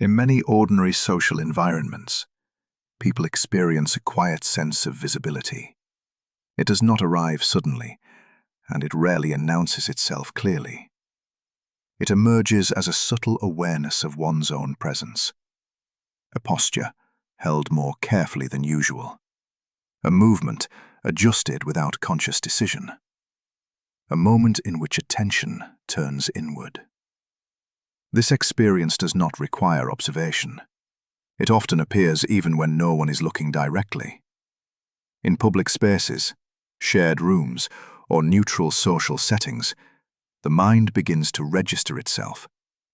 In many ordinary social environments, people experience a quiet sense of visibility. It does not arrive suddenly, and it rarely announces itself clearly. It emerges as a subtle awareness of one's own presence, a posture held more carefully than usual, a movement adjusted without conscious decision, a moment in which attention turns inward. This experience does not require observation. It often appears even when no one is looking directly. In public spaces, shared rooms, or neutral social settings, the mind begins to register itself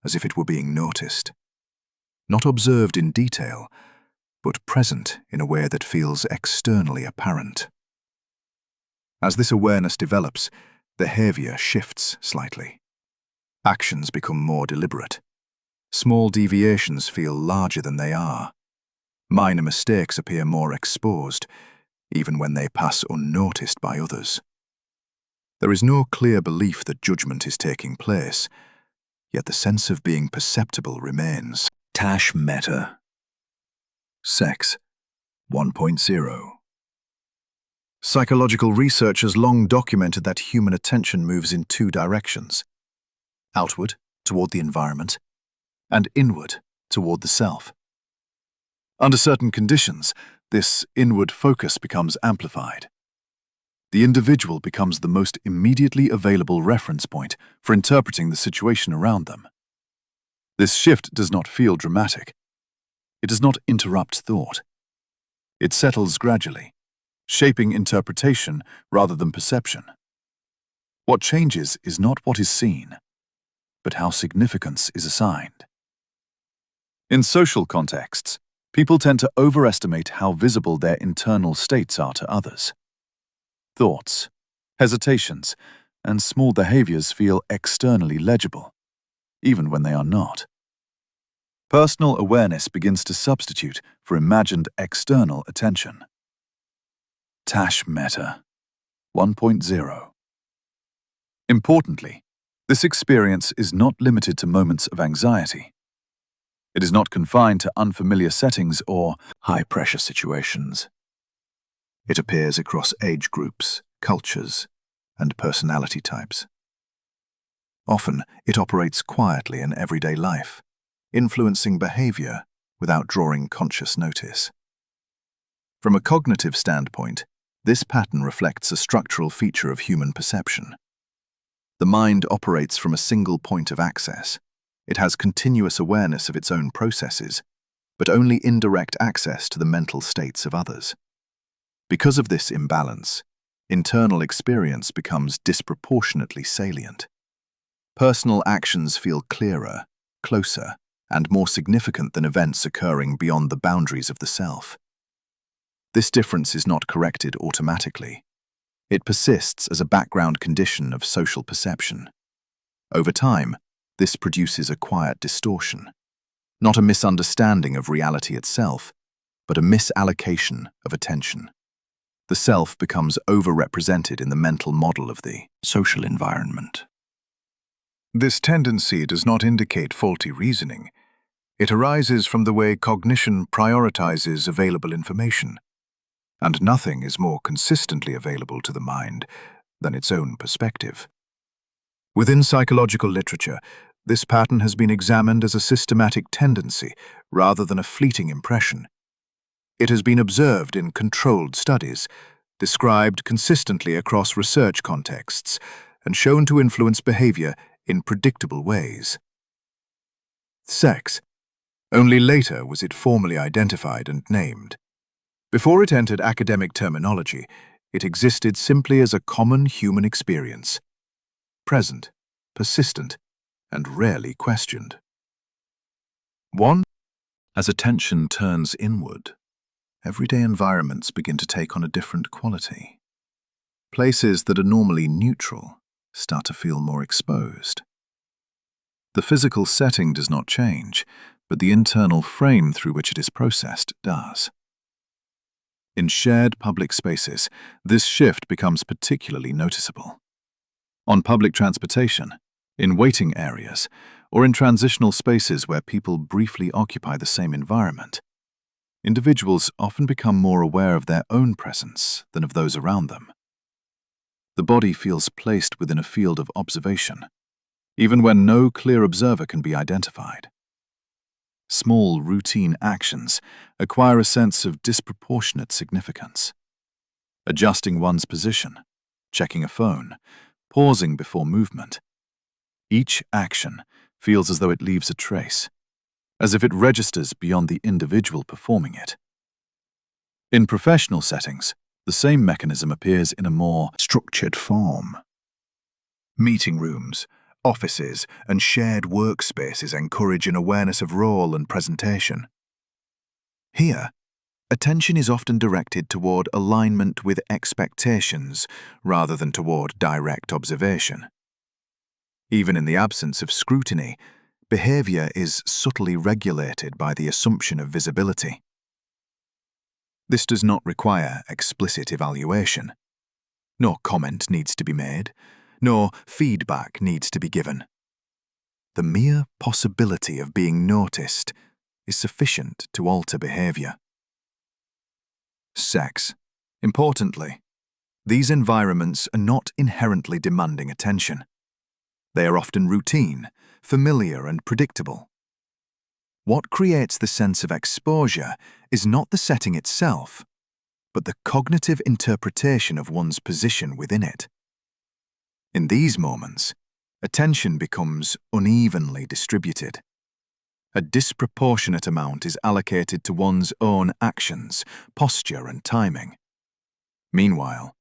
as if it were being noticed. Not observed in detail, but present in a way that feels externally apparent. As this awareness develops, behavior shifts slightly. Actions become more deliberate. Small deviations feel larger than they are. Minor mistakes appear more exposed, even when they pass unnoticed by others. There is no clear belief that judgment is taking place, yet the sense of being perceptible remains. Tash Meta. Sex 1.0. Psychological research has long documented that human attention moves in two directions: outward, toward the environment, and inward, toward the self. Under certain conditions, this inward focus becomes amplified. The individual becomes the most immediately available reference point for interpreting the situation around them. This shift does not feel dramatic. It does not interrupt thought. It settles gradually, shaping interpretation rather than perception. What changes is not what is seen, but how significance is assigned. In social contexts, people tend to overestimate how visible their internal states are to others. Thoughts, hesitations, and small behaviors feel externally legible, even when they are not. Personal awareness begins to substitute for imagined external attention. Tash Meta 1.0. Importantly, this experience is not limited to moments of anxiety. It is not confined to unfamiliar settings or high-pressure situations. It appears across age groups, cultures, and personality types. Often, it operates quietly in everyday life, influencing behavior without drawing conscious notice. From a cognitive standpoint, this pattern reflects a structural feature of human perception. The mind operates from a single point of access. It has continuous awareness of its own processes, but only indirect access to the mental states of others. Because of this imbalance, internal experience becomes disproportionately salient. Personal actions feel clearer, closer, and more significant than events occurring beyond the boundaries of the self. This difference is not corrected automatically. It persists as a background condition of social perception. Over time, this produces a quiet distortion, not a misunderstanding of reality itself, but a misallocation of attention. The self becomes overrepresented in the mental model of the social environment. This tendency does not indicate faulty reasoning. It arises from the way cognition prioritizes available information, and nothing is more consistently available to the mind than its own perspective. Within psychological literature, this pattern has been examined as a systematic tendency rather than a fleeting impression. It has been observed in controlled studies, described consistently across research contexts, and shown to influence behavior in predictable ways. Sex. Only later was it formally identified and named. Before it entered academic terminology, it existed simply as a common human experience, present, persistent, and rarely questioned. 1. As attention turns inward, everyday environments begin to take on a different quality. Places that are normally neutral start to feel more exposed. The physical setting does not change, but the internal frame through which it is processed does. In shared public spaces, this shift becomes particularly noticeable. On public transportation, in waiting areas, or in transitional spaces where people briefly occupy the same environment. Individuals often become more aware of their own presence than of those around them. The body feels placed within a field of observation, even when no clear observer can be identified. Small, routine actions acquire a sense of disproportionate significance. Adjusting one's position, checking a phone, pausing before movement. Each action feels as though it leaves a trace, as if it registers beyond the individual performing it. In professional settings, the same mechanism appears in a more structured form. Meeting rooms, offices, and shared workspaces encourage an awareness of role and presentation. Here, attention is often directed toward alignment with expectations rather than toward direct observation. Even in the absence of scrutiny, behavior is subtly regulated by the assumption of visibility. This does not require explicit evaluation. No comment needs to be made, nor feedback needs to be given. The mere possibility of being noticed is sufficient to alter behavior. Sex. Importantly, these environments are not inherently demanding attention. They are often routine, familiar, and predictable. What creates the sense of exposure is not the setting itself, but the cognitive interpretation of one's position within it. In these moments, attention becomes unevenly distributed. A disproportionate amount is allocated to one's own actions, posture, and timing. Meanwhile,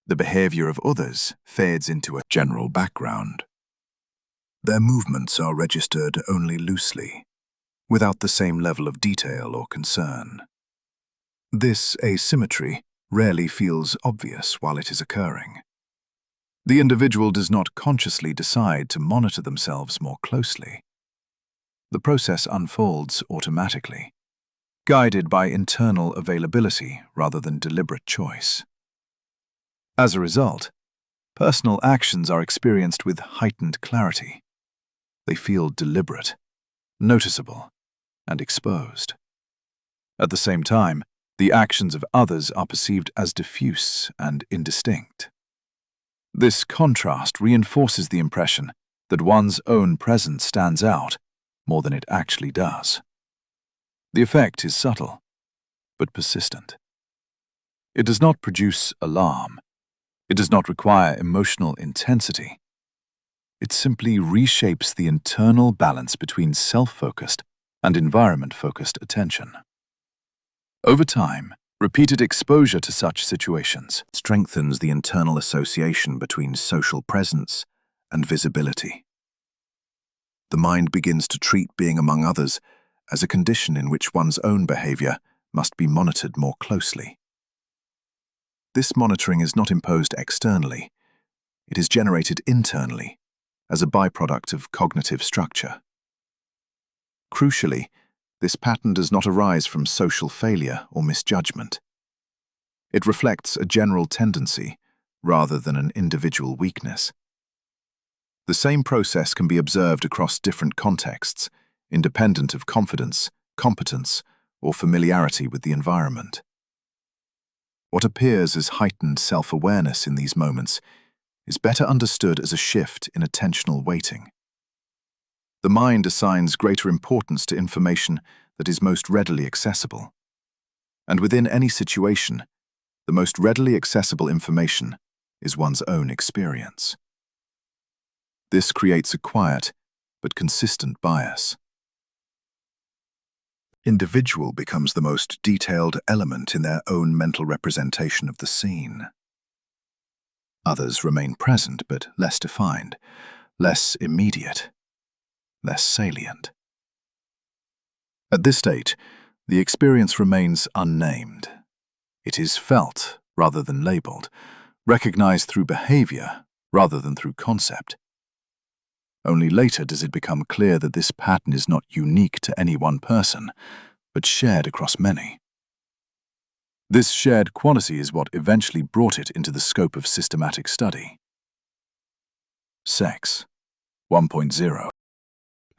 the behavior of others fades into a general background. Their movements are registered only loosely, without the same level of detail or concern. This asymmetry rarely feels obvious while it is occurring. The individual does not consciously decide to monitor themselves more closely. The process unfolds automatically, guided by internal availability rather than deliberate choice. As a result, personal actions are experienced with heightened clarity. They feel deliberate, noticeable, and exposed. At the same time, the actions of others are perceived as diffuse and indistinct. This contrast reinforces the impression that one's own presence stands out more than it actually does. The effect is subtle, but persistent. It does not produce alarm. It does not require emotional intensity. It simply reshapes the internal balance between self-focused and environment-focused attention. Over time, repeated exposure to such situations strengthens the internal association between social presence and visibility. The mind begins to treat being among others as a condition in which one's own behavior must be monitored more closely. This monitoring is not imposed externally. It is generated internally as a byproduct of cognitive structure. Crucially, this pattern does not arise from social failure or misjudgment. It reflects a general tendency rather than an individual weakness. The same process can be observed across different contexts, independent of confidence, competence, or familiarity with the environment. What appears as heightened self-awareness in these moments is better understood as a shift in attentional weighting. The mind assigns greater importance to information that is most readily accessible. And within any situation, the most readily accessible information is one's own experience. This creates a quiet but consistent bias. Individual becomes the most detailed element in their own mental representation of the scene. Others remain present but less defined, less immediate, less salient. At this state, the experience remains unnamed. It is felt rather than labeled, recognized through behavior rather than through concept. Only later does it become clear that this pattern is not unique to any one person, but shared across many. This shared quality is what eventually brought it into the scope of systematic study. Sex 1.0.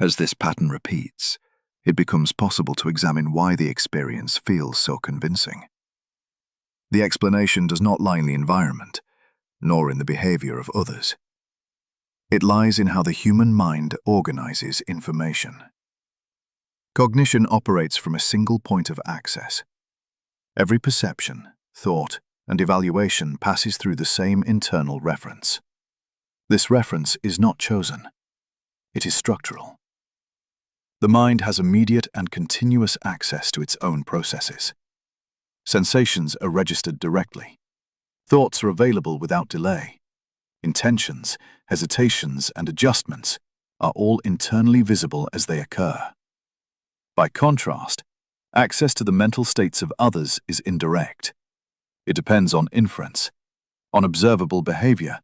As this pattern repeats, it becomes possible to examine why the experience feels so convincing. The explanation does not lie in the environment, nor in the behavior of others. It lies in how the human mind organizes information. Cognition operates from a single point of access. Every perception, thought, and evaluation passes through the same internal reference. This reference is not chosen. It is structural. The mind has immediate and continuous access to its own processes. Sensations are registered directly. Thoughts are available without delay. Intentions, hesitations, and adjustments are all internally visible as they occur. By contrast, access to the mental states of others is indirect. It depends on inference, on observable behavior,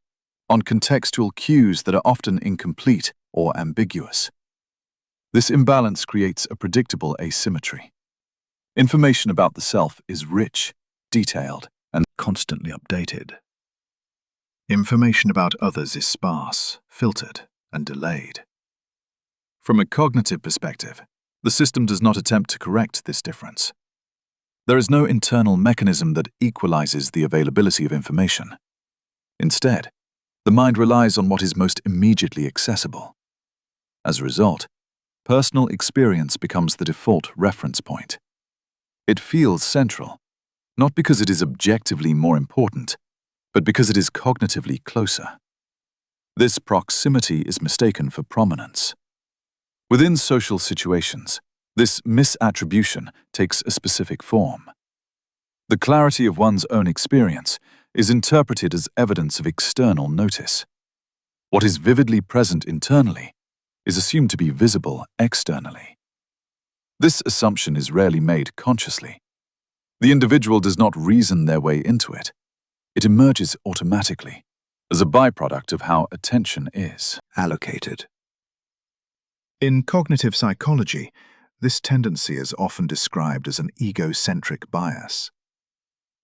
on contextual cues that are often incomplete or ambiguous. This imbalance creates a predictable asymmetry. Information about the self is rich, detailed, and constantly updated. Information about others is sparse, filtered, and delayed. From a cognitive perspective, the system does not attempt to correct this difference. There is no internal mechanism that equalizes the availability of information. Instead, the mind relies on what is most immediately accessible. As a result, personal experience becomes the default reference point. It feels central, not because it is objectively more important, but because it is cognitively closer. This proximity is mistaken for prominence. Within social situations, this misattribution takes a specific form. The clarity of one's own experience is interpreted as evidence of external notice. What is vividly present internally is assumed to be visible externally. This assumption is rarely made consciously. The individual does not reason their way into it. It emerges automatically, as a byproduct of how attention is allocated. In cognitive psychology, this tendency is often described as an egocentric bias.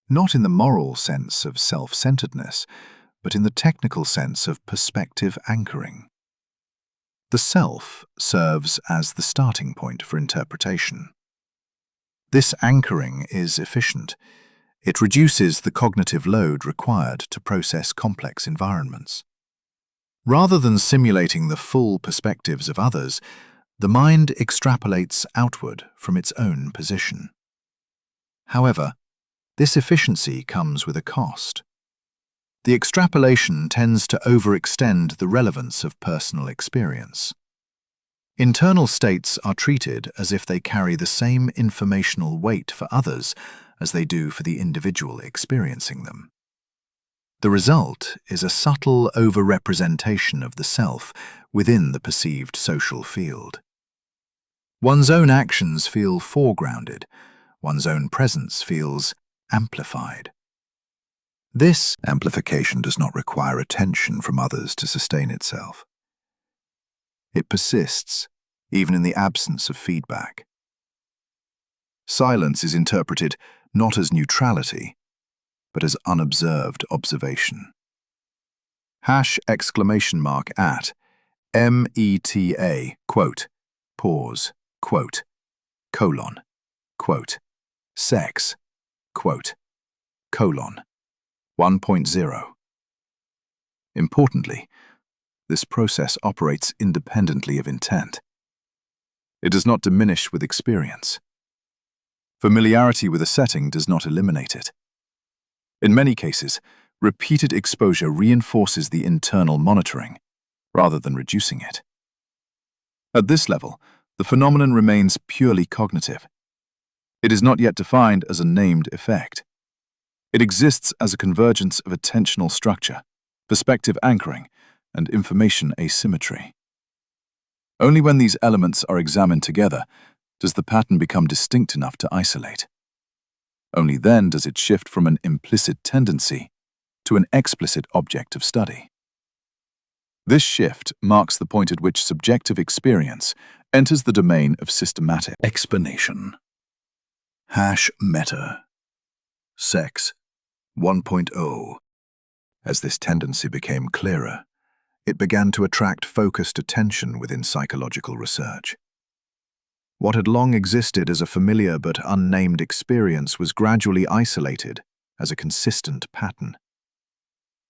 Not in the moral sense of self-centeredness, but in the technical sense of perspective anchoring. The self serves as the starting point for interpretation. This anchoring is efficient. It reduces the cognitive load required to process complex environments. Rather than simulating the full perspectives of others, the mind extrapolates outward from its own position. However, this efficiency comes with a cost. The extrapolation tends to overextend the relevance of personal experience. Internal states are treated as if they carry the same informational weight for others as they do for the individual experiencing them. The result is a subtle overrepresentation of the self within the perceived social field. One's own actions feel foregrounded, one's own presence feels amplified. This amplification does not require attention from others to sustain itself. It persists, even in the absence of feedback. Silence is interpreted not as neutrality, but as unobserved observation. #!@, META, quote, pause, quote, colon, quote, sex, quote, colon, 1.0. Importantly, this process operates independently of intent. It does not diminish with experience. Familiarity with a setting does not eliminate it. In many cases, repeated exposure reinforces the internal monitoring, rather than reducing it. At this level, the phenomenon remains purely cognitive. It is not yet defined as a named effect. It exists as a convergence of attentional structure, perspective anchoring, and information asymmetry. Only when these elements are examined together does the pattern become distinct enough to isolate. Only then does it shift from an implicit tendency to an explicit object of study. This shift marks the point at which subjective experience enters the domain of systematic explanation. #meta. Sex 1.0. As this tendency became clearer, it began to attract focused attention within psychological research. What had long existed as a familiar but unnamed experience was gradually isolated as a consistent pattern.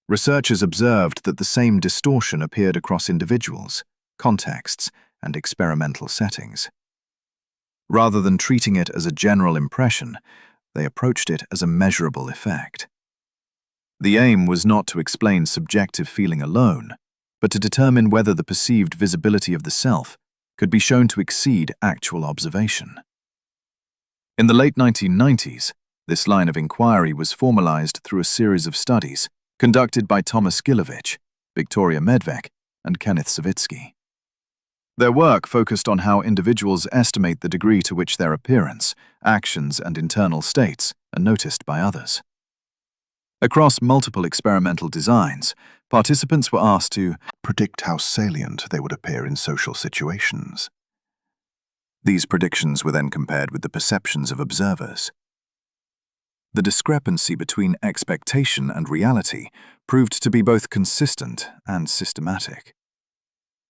Researchers observed that the same distortion appeared across individuals, contexts, and experimental settings. Rather than treating it as a general impression, they approached it as a measurable effect. The aim was not to explain subjective feeling alone, but to determine whether the perceived visibility of the self could be shown to exceed actual observation. In the late 1990s, this line of inquiry was formalized through a series of studies conducted by Thomas Gilovich, Victoria Medvec, and Kenneth Savitsky. Their work focused on how individuals estimate the degree to which their appearance, actions, and internal states are noticed by others. Across multiple experimental designs, participants were asked to predict how salient they would appear in social situations. These predictions were then compared with the perceptions of observers. The discrepancy between expectation and reality proved to be both consistent and systematic.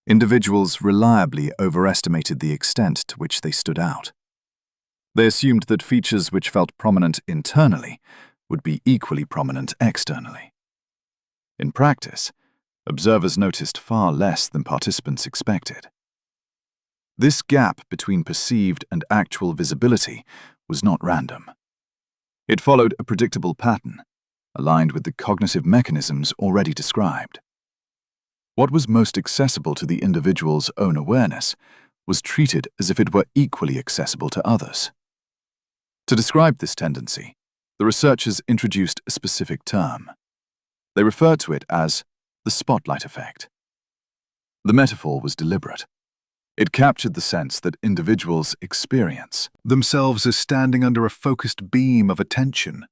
Individuals reliably overestimated the extent to which they stood out. They assumed that features which felt prominent internally would be equally prominent externally. In practice, observers noticed far less than participants expected. This gap between perceived and actual visibility was not random. It followed a predictable pattern, aligned with the cognitive mechanisms already described. What was most accessible to the individual's own awareness was treated as if it were equally accessible to others. To describe this tendency, the researchers introduced a specific term. They referred to it as the spotlight effect. The metaphor was deliberate. It captured the sense that individuals experience themselves as standing under a focused beam of attention,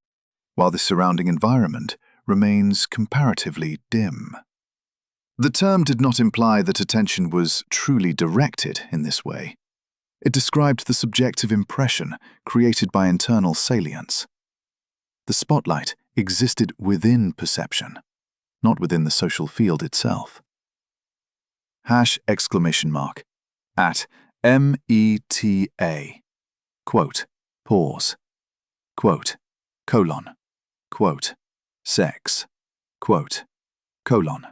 while the surrounding environment remains comparatively dim. The term did not imply that attention was truly directed in this way. It described the subjective impression created by internal salience. The spotlight existed within perception, not within the social field itself. #! At META, quote, pause, quote, colon, quote, sex, quote, colon,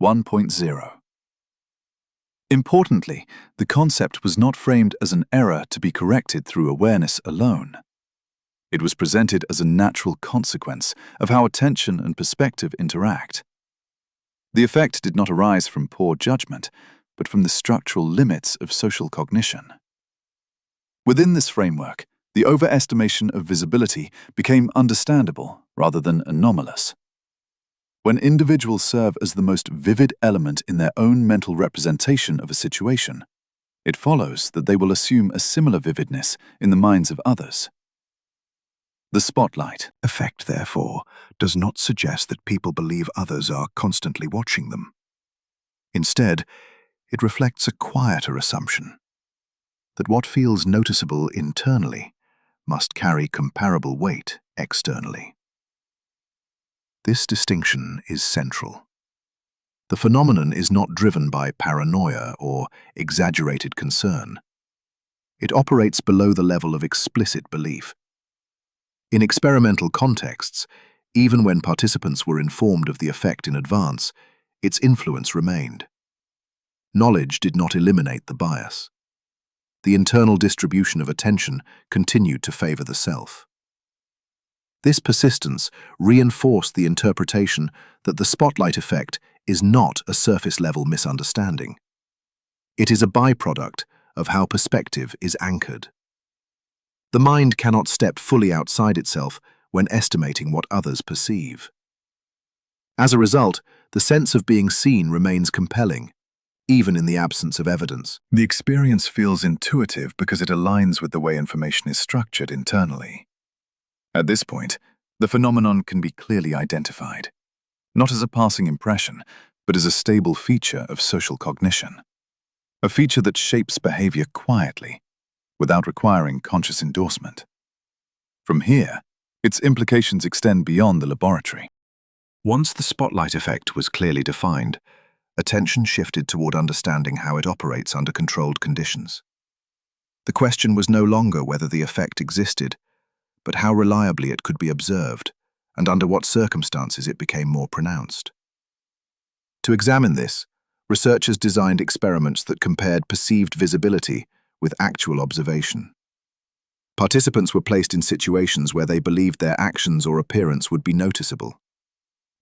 1.0. Importantly, the concept was not framed as an error to be corrected through awareness alone. It was presented as a natural consequence of how attention and perspective interact. The effect did not arise from poor judgment, but from the structural limits of social cognition. Within this framework, the overestimation of visibility became understandable rather than anomalous. When individuals serve as the most vivid element in their own mental representation of a situation, it follows that they will assume a similar vividness in the minds of others. The spotlight effect, therefore, does not suggest that people believe others are constantly watching them. Instead, it reflects a quieter assumption that what feels noticeable internally must carry comparable weight externally. This distinction is central. The phenomenon is not driven by paranoia or exaggerated concern. It operates below the level of explicit belief. In experimental contexts, even when participants were informed of the effect in advance, its influence remained. Knowledge did not eliminate the bias. The internal distribution of attention continued to favor the self. This persistence reinforced the interpretation that the spotlight effect is not a surface-level misunderstanding. It is a byproduct of how perspective is anchored. The mind cannot step fully outside itself when estimating what others perceive. As a result, the sense of being seen remains compelling, even in the absence of evidence. The experience feels intuitive because it aligns with the way information is structured internally. At this point, the phenomenon can be clearly identified, not as a passing impression, but as a stable feature of social cognition. A feature that shapes behavior quietly, without requiring conscious endorsement. From here, its implications extend beyond the laboratory. Once the spotlight effect was clearly defined, attention shifted toward understanding how it operates under controlled conditions. The question was no longer whether the effect existed, but how reliably it could be observed, and under what circumstances it became more pronounced. To examine this, researchers designed experiments that compared perceived visibility with actual observation. Participants were placed in situations where they believed their actions or appearance would be noticeable.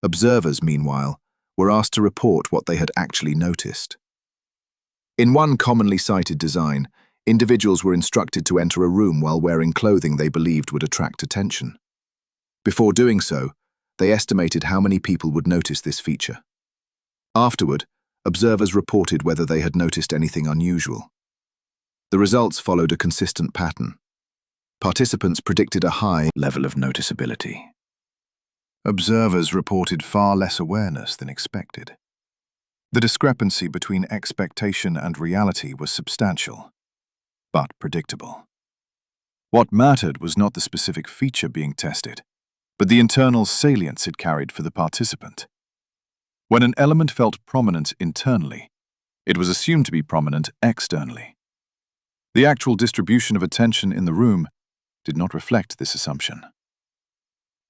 Observers, meanwhile, were asked to report what they had actually noticed. In one commonly cited design, individuals were instructed to enter a room while wearing clothing they believed would attract attention. Before doing so, they estimated how many people would notice this feature. Afterward, observers reported whether they had noticed anything unusual. The results followed a consistent pattern. Participants predicted a high level of noticeability. Observers reported far less awareness than expected. The discrepancy between expectation and reality was substantial, but predictable. What mattered was not the specific feature being tested, but the internal salience it carried for the participant. When an element felt prominent internally, it was assumed to be prominent externally. The actual distribution of attention in the room did not reflect this assumption.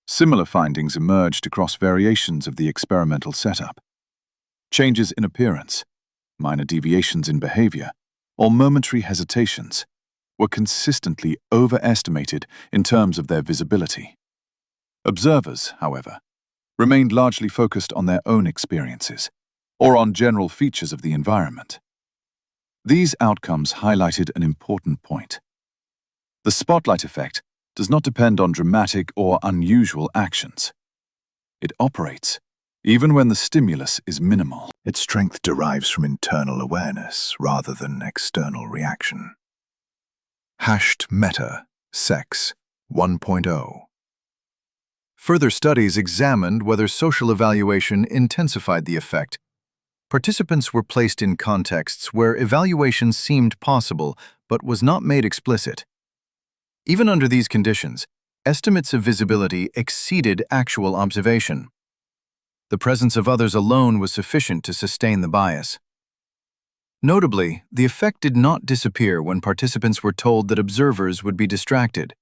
Similar findings emerged across variations of the experimental setup. Changes in appearance, minor deviations in behavior, or momentary hesitations were consistently overestimated in terms of their visibility. Observers, however, remained largely focused on their own experiences or on general features of the environment. These outcomes highlighted an important point. The spotlight effect does not depend on dramatic or unusual actions. It operates even when the stimulus is minimal. Its strength derives from internal awareness rather than external reaction. Meta Sex 1.0. Further studies examined whether social evaluation intensified the effect. Participants were placed in contexts where evaluation seemed possible but was not made explicit. Even under these conditions, estimates of visibility exceeded actual observation. The presence of others alone was sufficient to sustain the bias. Notably, the effect did not disappear when participants were told that observers would be distracted,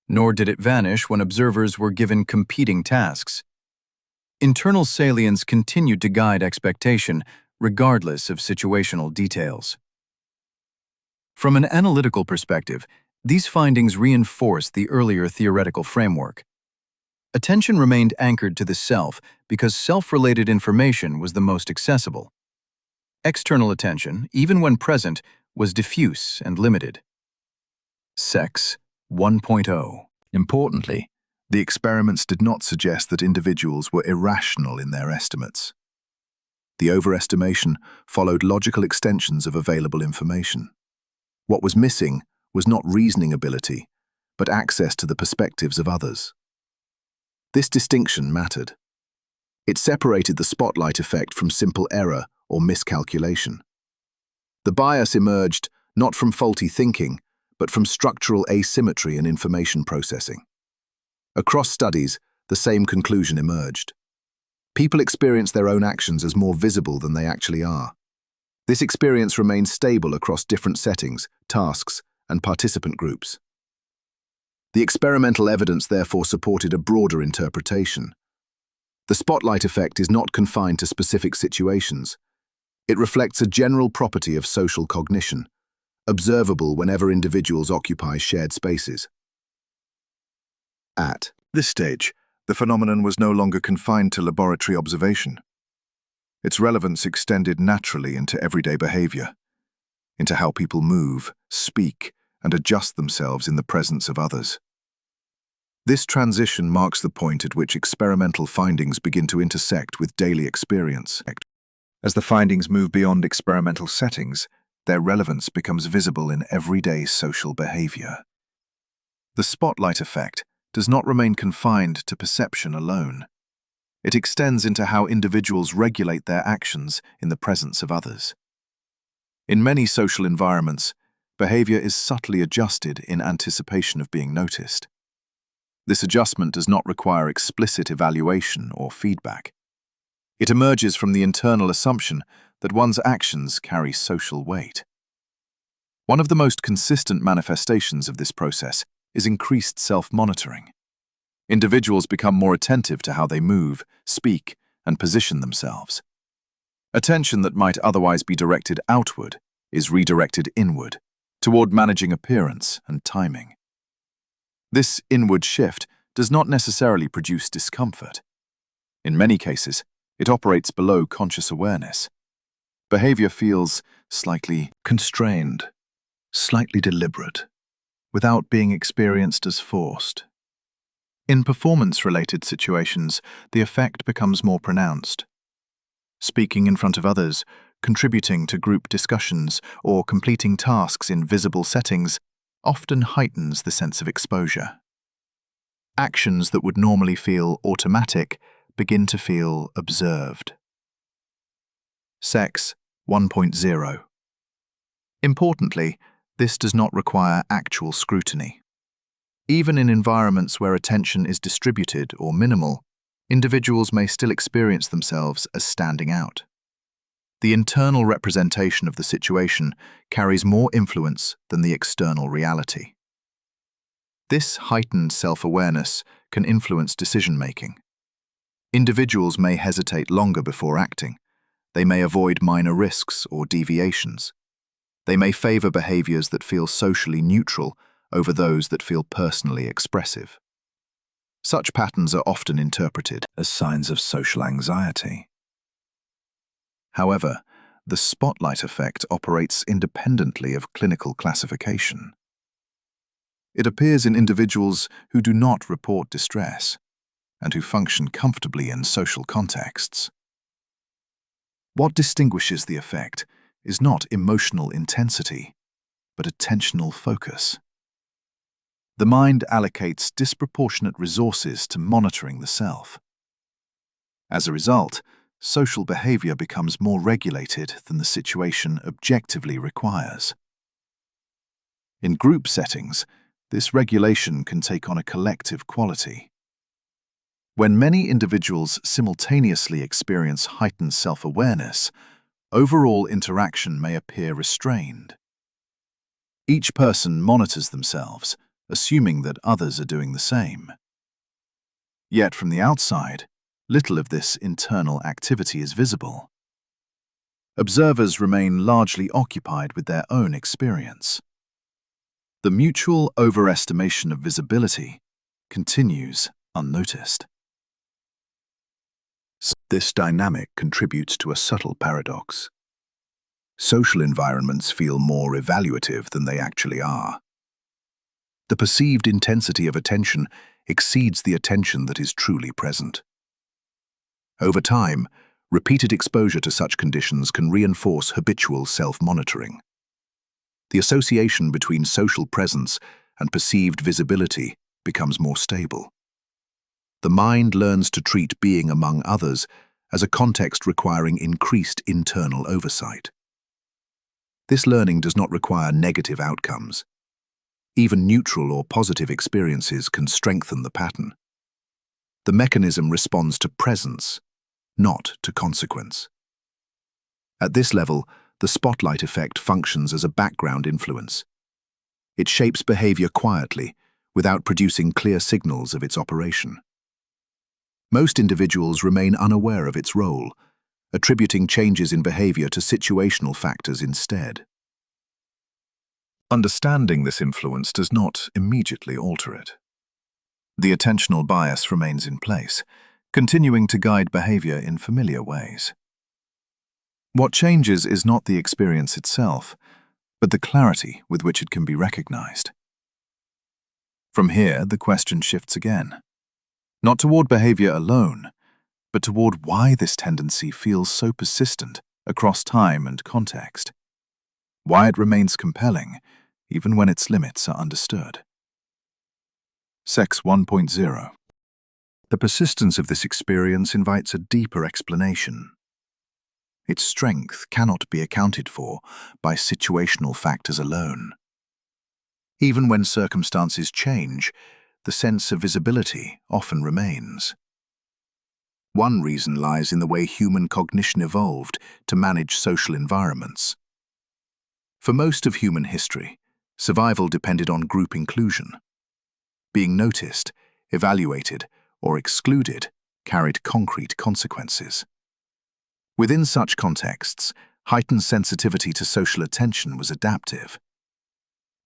nor did it vanish when observers were given competing tasks. Internal salience continued to guide expectation, regardless of situational details. From an analytical perspective, these findings reinforce the earlier theoretical framework. Attention remained anchored to the self because self-related information was the most accessible. External attention, even when present, was diffuse and limited. Sex 1.0. Importantly, the experiments did not suggest that individuals were irrational in their estimates. The overestimation followed logical extensions of available information. What was missing was not reasoning ability, but access to the perspectives of others. This distinction mattered. It separated the spotlight effect from simple error or miscalculation. The bias emerged not from faulty thinking, but from structural asymmetry in information processing. Across studies, the same conclusion emerged. People experience their own actions as more visible than they actually are. This experience remains stable across different settings, tasks, and participant groups. The experimental evidence therefore supported a broader interpretation. The spotlight effect is not confined to specific situations. It reflects a general property of social cognition, observable whenever individuals occupy shared spaces. At this stage, the phenomenon was no longer confined to laboratory observation. Its relevance extended naturally into everyday behavior, into how people move, speak, and adjust themselves in the presence of others. This transition marks the point at which experimental findings begin to intersect with daily experience. As the findings move beyond experimental settings, their relevance becomes visible in everyday social behavior. The spotlight effect does not remain confined to perception alone. It extends into how individuals regulate their actions in the presence of others. In many social environments, behavior is subtly adjusted in anticipation of being noticed. This adjustment does not require explicit evaluation or feedback. It emerges from the internal assumption that one's actions carry social weight. One of the most consistent manifestations of this process is increased self-monitoring. Individuals become more attentive to how they move, speak, and position themselves. Attention that might otherwise be directed outward is redirected inward, toward managing appearance and timing. This inward shift does not necessarily produce discomfort. In many cases, it operates below conscious awareness. Behavior feels slightly constrained, slightly deliberate, without being experienced as forced. In performance-related situations, the effect becomes more pronounced. Speaking in front of others, contributing to group discussions, or completing tasks in visible settings often heightens the sense of exposure. Actions that would normally feel automatic begin to feel observed. Sex 1.0. Importantly, this does not require actual scrutiny. Even in environments where attention is distributed or minimal, individuals may still experience themselves as standing out. The internal representation of the situation carries more influence than the external reality. This heightened self-awareness can influence decision-making. Individuals may hesitate longer before acting. They may avoid minor risks or deviations. They may favor behaviors that feel socially neutral over those that feel personally expressive. Such patterns are often interpreted as signs of social anxiety. However, the spotlight effect operates independently of clinical classification. It appears in individuals who do not report distress and who function comfortably in social contexts. What distinguishes the effect is not emotional intensity, but attentional focus. The mind allocates disproportionate resources to monitoring the self. As a result, social behavior becomes more regulated than the situation objectively requires. In group settings, this regulation can take on a collective quality. When many individuals simultaneously experience heightened self-awareness, overall interaction may appear restrained. Each person monitors themselves, assuming that others are doing the same. Yet from the outside, little of this internal activity is visible. Observers remain largely occupied with their own experience. The mutual overestimation of visibility continues unnoticed. This dynamic contributes to a subtle paradox. Social environments feel more evaluative than they actually are. The perceived intensity of attention exceeds the attention that is truly present. Over time, repeated exposure to such conditions can reinforce habitual self-monitoring. The association between social presence and perceived visibility becomes more stable. The mind learns to treat being among others as a context requiring increased internal oversight. This learning does not require negative outcomes. Even neutral or positive experiences can strengthen the pattern. The mechanism responds to presence, not to consequence. At this level, the spotlight effect functions as a background influence. It shapes behavior quietly, without producing clear signals of its operation. Most individuals remain unaware of its role, attributing changes in behavior to situational factors instead. Understanding this influence does not immediately alter it. The attentional bias remains in place, continuing to guide behavior in familiar ways. What changes is not the experience itself, but the clarity with which it can be recognized. From here, the question shifts again. Not toward behavior alone, but toward why this tendency feels so persistent across time and context. Why it remains compelling, even when its limits are understood. Sex 1.0. The persistence of this experience invites a deeper explanation. Its strength cannot be accounted for by situational factors alone. Even when circumstances change, the sense of visibility often remains. One reason lies in the way human cognition evolved to manage social environments. For most of human history, survival depended on group inclusion. Being noticed, evaluated, or excluded carried concrete consequences. Within such contexts, heightened sensitivity to social attention was adaptive.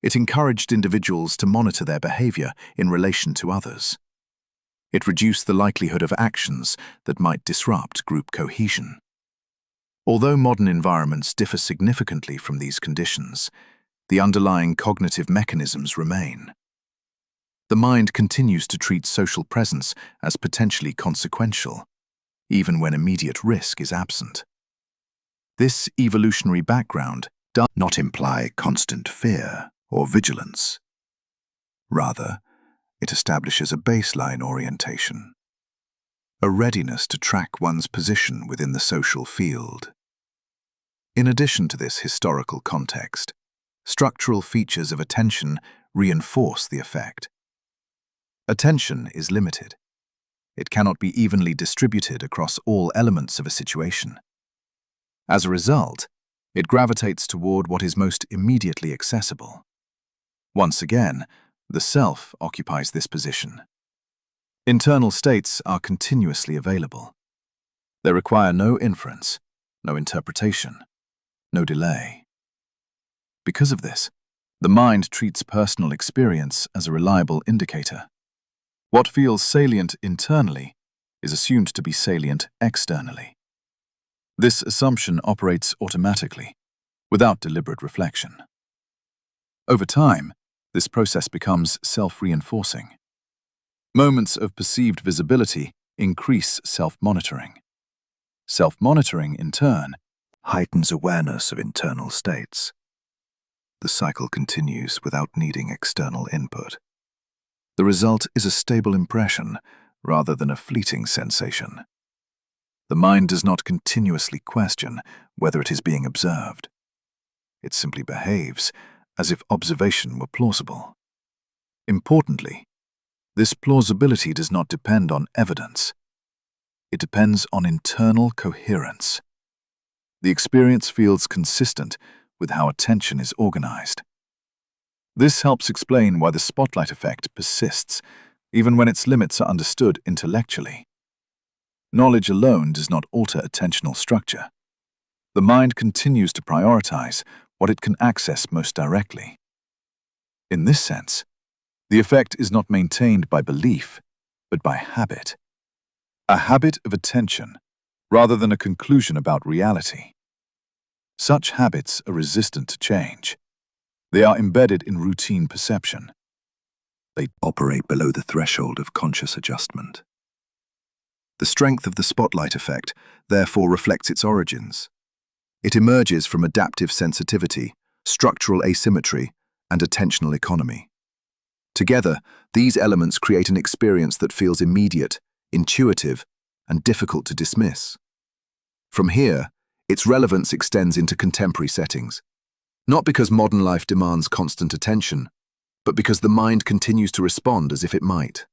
It encouraged individuals to monitor their behavior in relation to others. It reduced the likelihood of actions that might disrupt group cohesion. Although modern environments differ significantly from these conditions, the underlying cognitive mechanisms remain. The mind continues to treat social presence as potentially consequential, even when immediate risk is absent. This evolutionary background does not imply constant fear or vigilance. Rather, it establishes a baseline orientation, a readiness to track one's position within the social field. In addition to this historical context, structural features of attention reinforce the effect. Attention is limited. It cannot be evenly distributed across all elements of a situation. As a result, it gravitates toward what is most immediately accessible. Once again, the self occupies this position. Internal states are continuously available. They require no inference, no interpretation, no delay. Because of this, the mind treats personal experience as a reliable indicator. What feels salient internally is assumed to be salient externally. This assumption operates automatically, without deliberate reflection. Over time, this process becomes self-reinforcing. Moments of perceived visibility increase self-monitoring. Self-monitoring, in turn, heightens awareness of internal states. The cycle continues without needing external input. The result is a stable impression rather than a fleeting sensation. The mind does not continuously question whether it is being observed. It simply behaves as if observation were plausible. Importantly, this plausibility does not depend on evidence. It depends on internal coherence. The experience feels consistent with how attention is organized. This helps explain why the spotlight effect persists, even when its limits are understood intellectually. Knowledge alone does not alter attentional structure. The mind continues to prioritize what it can access most directly. In this sense, the effect is not maintained by belief, but by habit. A habit of attention, rather than a conclusion about reality. Such habits are resistant to change. They are embedded in routine perception. They operate below the threshold of conscious adjustment. The strength of the spotlight effect therefore reflects its origins. It emerges from adaptive sensitivity, structural asymmetry, and attentional economy. Together, these elements create an experience that feels immediate, intuitive, and difficult to dismiss. From here, its relevance extends into contemporary settings. Not because modern life demands constant attention, but because the mind continues to respond as if it might.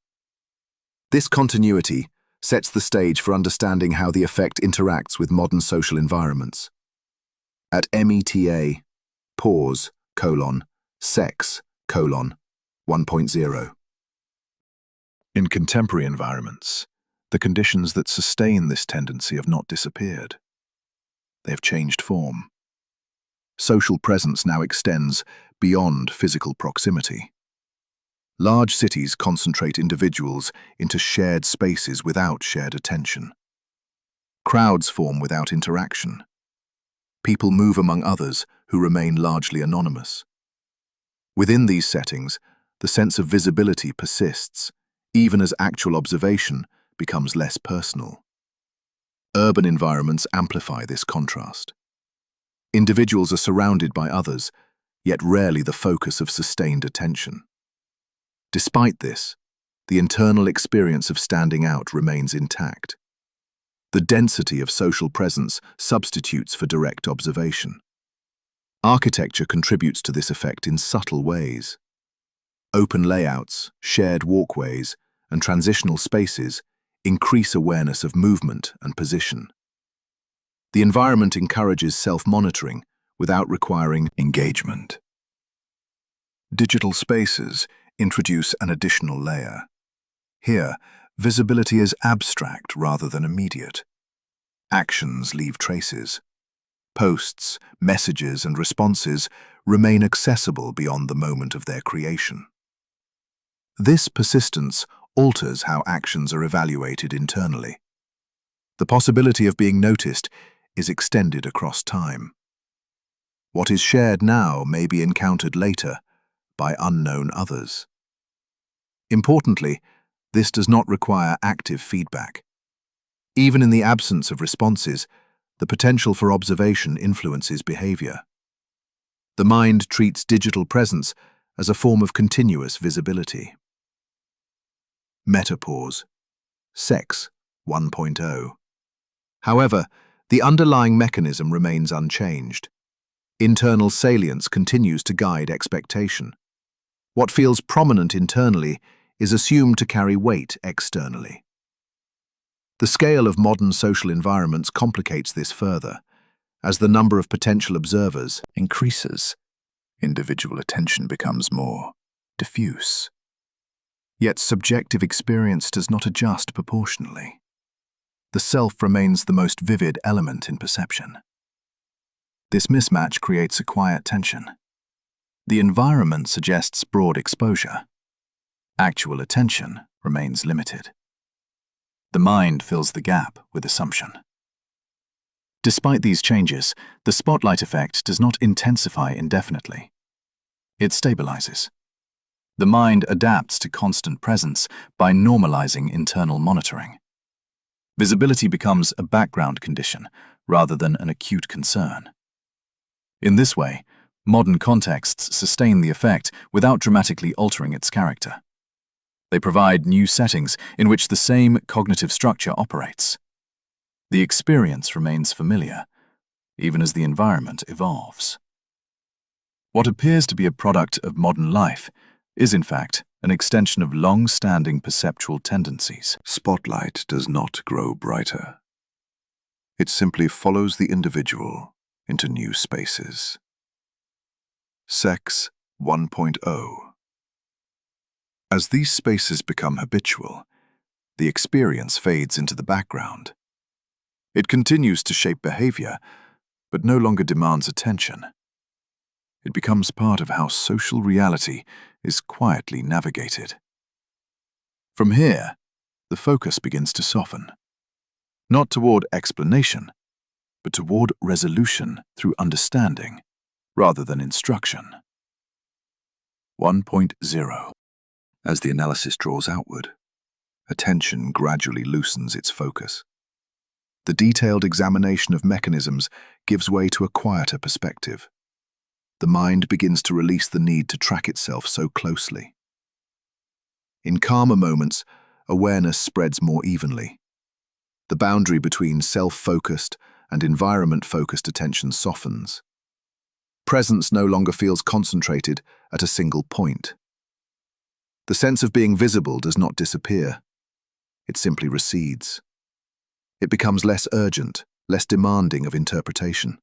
This continuity sets the stage for understanding how the effect interacts with modern social environments. At META, pause, sex, 1.0. In contemporary environments, the conditions that sustain this tendency have not disappeared. They have changed form. Social presence now extends beyond physical proximity. Large cities concentrate individuals into shared spaces without shared attention. Crowds form without interaction. People move among others who remain largely anonymous. Within these settings, the sense of visibility persists, even as actual observation becomes less personal. Urban environments amplify this contrast. Individuals are surrounded by others, yet rarely the focus of sustained attention. Despite this, the internal experience of standing out remains intact. The density of social presence substitutes for direct observation. Architecture contributes to this effect in subtle ways. Open layouts, shared walkways, and transitional spaces increase awareness of movement and position. The environment encourages self-monitoring without requiring engagement. Digital spaces introduce an additional layer. Here, visibility is abstract rather than immediate. Actions leave traces. Posts, messages, and responses remain accessible beyond the moment of their creation. This persistence alters how actions are evaluated internally. The possibility of being noticed is extended across time. What is shared now may be encountered later by unknown others. Importantly, this does not require active feedback. Even in the absence of responses, the potential for observation influences behavior. The mind treats digital presence as a form of continuous visibility. Metapause. Sex 1.0. However, the underlying mechanism remains unchanged. Internal salience continues to guide expectation. What feels prominent internally is assumed to carry weight externally. The scale of modern social environments complicates this further. As the number of potential observers increases, individual attention becomes more diffuse. Yet subjective experience does not adjust proportionally. The self remains the most vivid element in perception. This mismatch creates a quiet tension. The environment suggests broad exposure. Actual attention remains limited. The mind fills the gap with assumption. Despite these changes, the spotlight effect does not intensify indefinitely. It stabilizes. The mind adapts to constant presence by normalizing internal monitoring. Visibility becomes a background condition rather than an acute concern. In this way, modern contexts sustain the effect without dramatically altering its character. They provide new settings in which the same cognitive structure operates. The experience remains familiar, even as the environment evolves. What appears to be a product of modern life is, in fact, an extension of long-standing perceptual tendencies. Spotlight does not grow brighter. It simply follows the individual into new spaces. Sex 1.0. As these spaces become habitual, the experience fades into the background. It continues to shape behavior, but no longer demands attention. It becomes part of how social reality is quietly navigated. From here, the focus begins to soften, not toward explanation, but toward resolution through understanding, rather than instruction. 1.0. As the analysis draws outward, attention gradually loosens its focus. The detailed examination of mechanisms gives way to a quieter perspective. The mind begins to release the need to track itself so closely. In calmer moments, awareness spreads more evenly. The boundary between self-focused and environment-focused attention softens. Presence no longer feels concentrated at a single point. The sense of being visible does not disappear. It simply recedes. It becomes less urgent, less demanding of interpretation.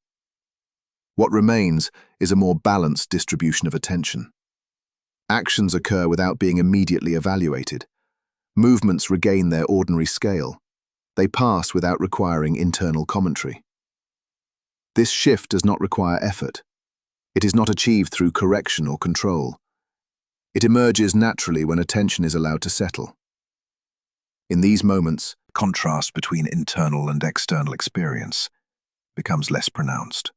What remains is a more balanced distribution of attention. Actions occur without being immediately evaluated. Movements regain their ordinary scale. They pass without requiring internal commentary. This shift does not require effort. It is not achieved through correction or control. It emerges naturally when attention is allowed to settle. In these moments, contrast between internal and external experience becomes less pronounced.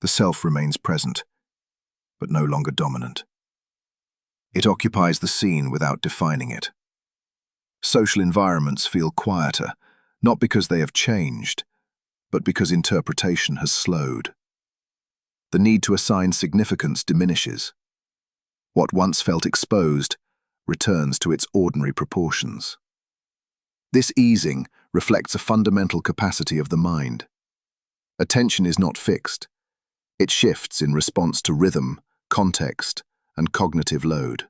The self remains present, but no longer dominant. It occupies the scene without defining it. Social environments feel quieter, not because they have changed, but because interpretation has slowed. The need to assign significance diminishes. What once felt exposed returns to its ordinary proportions. This easing reflects a fundamental capacity of the mind. Attention is not fixed. It shifts in response to rhythm, context, and cognitive load.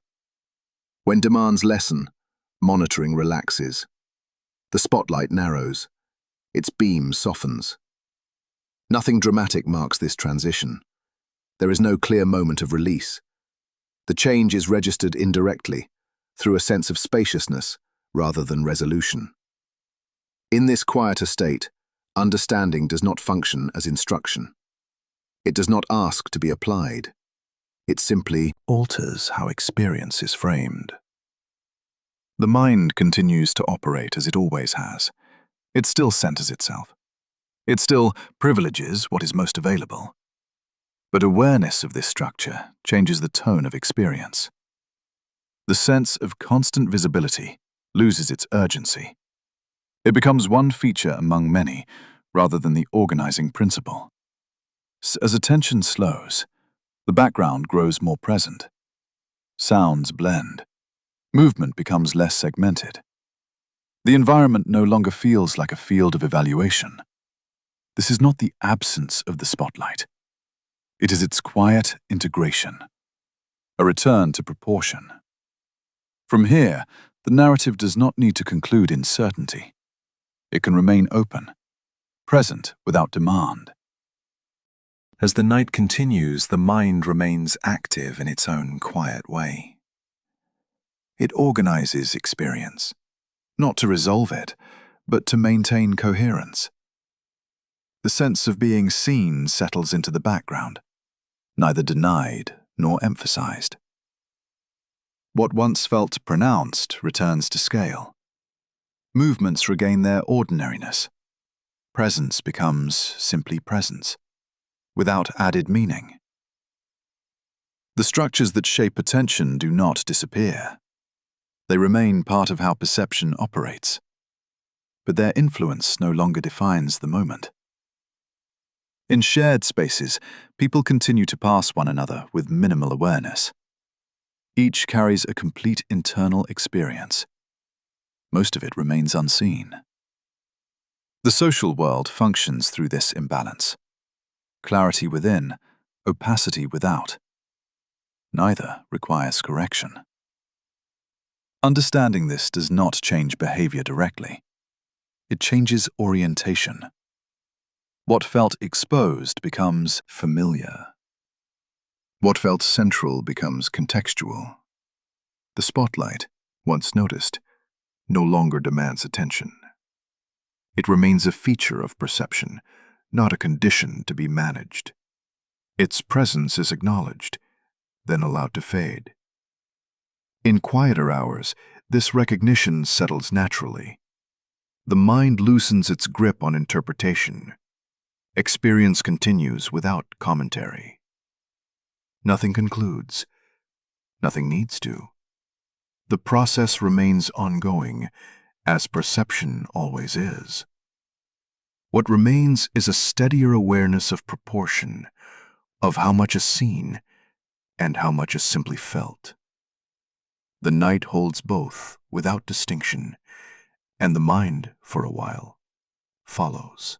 When demands lessen, monitoring relaxes. The spotlight narrows. Its beam softens. Nothing dramatic marks this transition. There is no clear moment of release. The change is registered indirectly, through a sense of spaciousness rather than resolution. In this quieter state, understanding does not function as instruction. It does not ask to be applied. It simply alters how experience is framed. The mind continues to operate as it always has. It still centers itself. It still privileges what is most available. But awareness of this structure changes the tone of experience. The sense of constant visibility loses its urgency. It becomes one feature among many, rather than the organizing principle. As attention slows, the background grows more present. Sounds blend. Movement becomes less segmented. The environment no longer feels like a field of evaluation. This is not the absence of the spotlight. It is its quiet integration, a return to proportion. From here, the narrative does not need to conclude in certainty. It can remain open, present without demand. As the night continues, the mind remains active in its own quiet way. It organizes experience, not to resolve it, but to maintain coherence. The sense of being seen settles into the background, neither denied nor emphasized. What once felt pronounced returns to scale. Movements regain their ordinariness. Presence becomes simply presence, without added meaning. The structures that shape attention do not disappear. They remain part of how perception operates, but their influence no longer defines the moment. In shared spaces, people continue to pass one another with minimal awareness. Each carries a complete internal experience. Most of it remains unseen. The social world functions through this imbalance. Clarity within, opacity without. Neither requires correction. Understanding this does not change behavior directly. It changes orientation. What felt exposed becomes familiar. What felt central becomes contextual. The spotlight, once noticed, no longer demands attention. It remains a feature of perception, not a condition to be managed. Its presence is acknowledged, then allowed to fade. In quieter hours, this recognition settles naturally. The mind loosens its grip on interpretation. Experience continues without commentary. Nothing concludes. Nothing needs to. The process remains ongoing, as perception always is. What remains is a steadier awareness of proportion, of how much is seen and how much is simply felt. The night holds both without distinction, and the mind, for a while, follows.